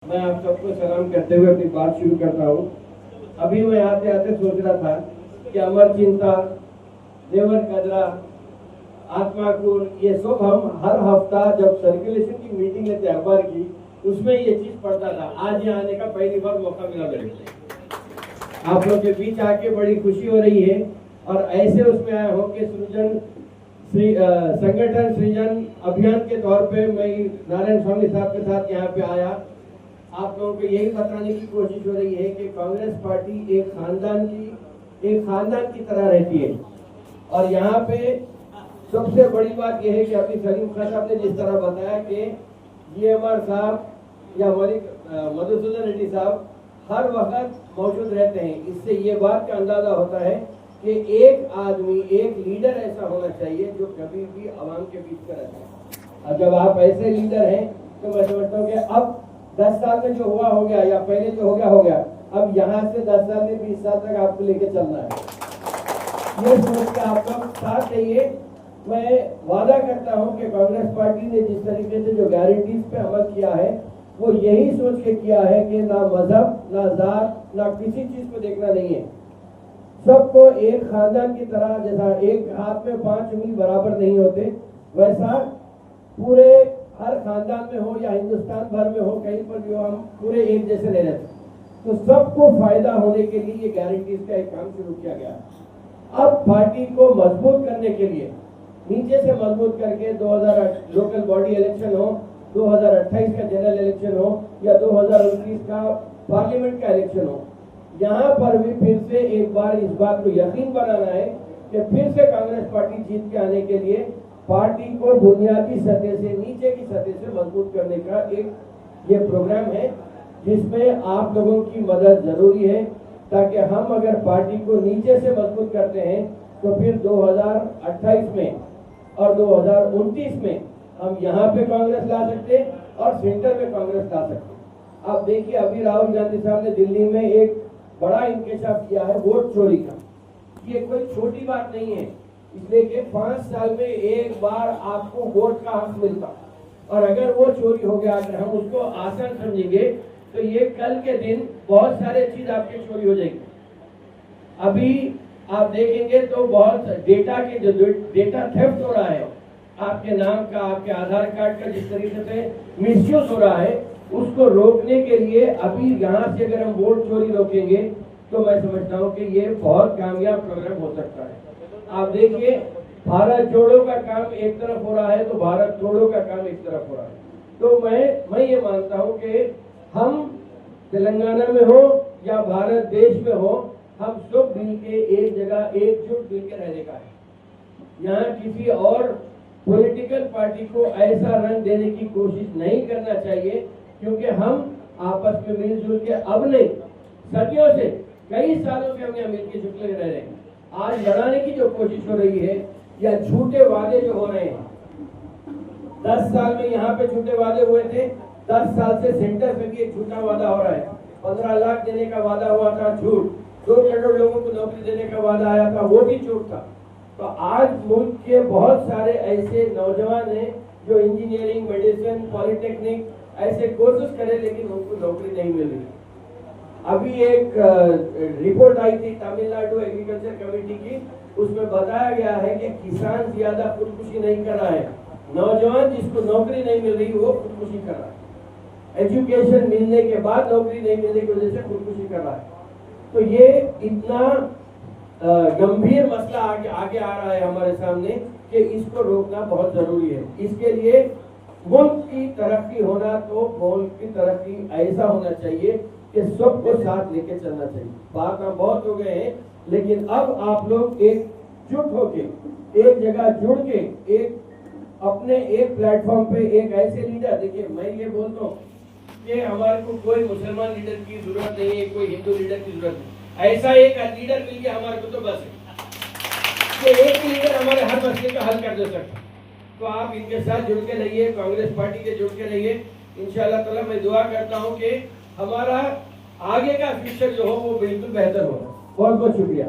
मैं आप सबको सलाम करते हुए अपनी बात शुरू करता हूँ। अभी मैं आते आते सोच रहा था कि अमर चिंता, नेवर कदरा, आत्मा कुल, ये सब हम हर हफ्ता जब सर्कुलेशन की मीटिंग लेते अखबार की, उसमें ये चीज पढ़ता था। आज यहाँ आने का पहली बार मौका मिला मेरे को। आप लोग के बीच आके बड़ी खुशी हो रही है और ऐसे उसमें आया हो कि संगठन सृजन अभियान के तौर पे मैं नारायण स्वामी साहब के साथ यहाँ पे आया। आप लोगों को यही बताने की कोशिश हो रही है कि कांग्रेस पार्टी एक खानदान की तरह रहती है। और यहाँ पे सबसे बड़ी बात यह है कि अभी सलीम खान साहब ने जिस तरह बताया कि GMR साहब या मधुसूदन रेड्डी साहब हर वक्त मौजूद रहते हैं, इससे ये बात का अंदाजा होता है कि एक आदमी, एक लीडर ऐसा होना चाहिए जो कभी भी आवाम के बीच में रहता है। और जब आप ऐसे लीडर हैं तो मैं समझता हूँ कि अब 10 साल में जो हुआ हो गया या पहले जो हो गया, अब यहाँ से 10 साल में 20 साल तक आपको लेके चलना है। ये सोच के आप लोग साथ रहिए। मैं वादा करता हूँ कि कांग्रेस पार्टी ने जिस तरीके से जो गारंटीज पे अमल किया है, वो यही सोच के किया है कि ना मजहब, ना जात, ना किसी चीज को देखना नहीं है। सबको एक खानदान की तरह, जैसा एक हाथ में 5 उंगली बराबर नहीं होते, वैसा पूरे हर खानदान में हो या हिंदुस्तान भर में हो, कहीं पर भी हो, हम पूरे एक जैसे रह रहे थे। तो सबको फायदा होने के लिए ये गारंटीज का एक काम शुरू किया गया। अब पार्टी को मजबूत करने के लिए नीचे से मजबूत करके 2008 लोकल बॉडी इलेक्शन हो, 2028 का जनरल इलेक्शन हो या 2029 का पार्लियामेंट का इलेक्शन हो, यहाँ पर भी फिर से एक बार इस बात को यकीन बनाना है कि फिर से कांग्रेस पार्टी जीत के आने के लिए पार्टी को बुनियादी सतह से, नीचे की सतह से मजबूत करने का एक ये प्रोग्राम है, जिसमें आप लोगों की मदद जरूरी है। ताकि हम अगर पार्टी को नीचे से मजबूत करते हैं तो फिर 2028 में और 2029 में हम यहाँ पे कांग्रेस ला सकते हैं और सेंटर में कांग्रेस ला सकते हैं। अब देखिए, अभी राहुल गांधी साहब ने दिल्ली में एक बड़ा इंकशाफ किया है वोट चोरी का। ये कोई छोटी बात नहीं है, इसलिए कि 5 साल में एक बार आपको वोट का हक मिलता, और अगर वो चोरी हो गया, अगर हम उसको आसान समझेंगे तो ये कल के दिन बहुत सारे चीज आपके चोरी हो जाएंगे। अभी आप देखेंगे तो बहुत डेटा के जो डेटा थेफ्ट हो रहा है, आपके नाम का, आपके आधार कार्ड का जिस तरीके से मिसयूज हो रहा है, उसको रोकने के लिए अभी यहाँ से अगर हम वोट चोरी रोकेंगे तो मैं समझता हूँ कि ये बहुत कामयाब प्रोग्राम हो सकता है। आप देखिए, भारत जोड़ो का काम एक तरफ हो रहा है तो भारत तोड़ो का काम एक तरफ हो रहा है। तो मैं ये मानता हूँ कि हम तेलंगाना में हो या भारत देश में हो, हम सब मिल के एक जगह एकजुट मिलकर रहने का है। यहाँ किसी और पॉलिटिकल पार्टी को ऐसा रंग देने की कोशिश नहीं करना चाहिए, क्योंकि हम आपस में मिलजुल के, अब नहीं, सदियों से, कई सालों से हम यहाँ मिलकर जुट रह रहे हैं। आज लड़ाने की जो कोशिश हो रही है या झूठे वादे जो हो रहे हैं, 10 साल में यहाँ पे झूठे वादे हुए थे, 10 साल से सेंटर पे भी एक झूठा वादा हो रहा है। 15 लाख देने का वादा हुआ था, झूठ। 2 करोड़ लोगों को नौकरी देने का वादा आया था, वो भी झूठ था। तो आज मुल्क के बहुत सारे ऐसे नौजवान हैं जो इंजीनियरिंग, मेडिसिन, पॉलिटेक्निक ऐसे कोर्सेज करे, लेकिन उनको नौकरी नहीं मिल रही। अभी एक रिपोर्ट आई थी तमिलनाडु एग्रीकल्चर कमेटी की, उसमें बताया गया है कि किसान ज्यादा खुदकुशी नहीं कर रहा है, नौजवान जिसको नौकरी नहीं मिल रही वो खुदकुशी कर रहा है। एजुकेशन मिलने के बाद नौकरी नहीं मिलने की वजह से खुदकुशी कर रहा है। तो ये इतना गंभीर मसला आगे आ रहा है हमारे सामने कि इसको रोकना बहुत जरूरी है। इसके लिए मुल्क की तरक्की होना तो मुल्क की तरक्की ऐसा होना चाहिए कि सबको साथ लेके चलना चाहिए। बात हम बहुत हो गए हैं, लेकिन अब आप लोग एकजुट होके, एक जगह जुड़ के, अपने एक प्लेटफॉर्म पे एक ऐसे लीडर, देखिए मैं ये बोलता हूँ कि हमारे को कोई मुसलमान लीडर की जरूरत नहीं है, कोई हिंदू लीडर की जरूरत नहीं, ऐसा एक लीडर मिल गया हमारे को तो बस है कि एक ही लीडर हमारे हर मसले का हल कर दे सकता। तो आप इनके साथ जुड़ के रहिए, कांग्रेस पार्टी के जुड़ के रहिए। इंशाअल्लाह ताला मैं दुआ करता हूँ कि हमारा आगे का फ्यूचर जो हो वो बिल्कुल बेहतर हो। बहुत बहुत शुक्रिया।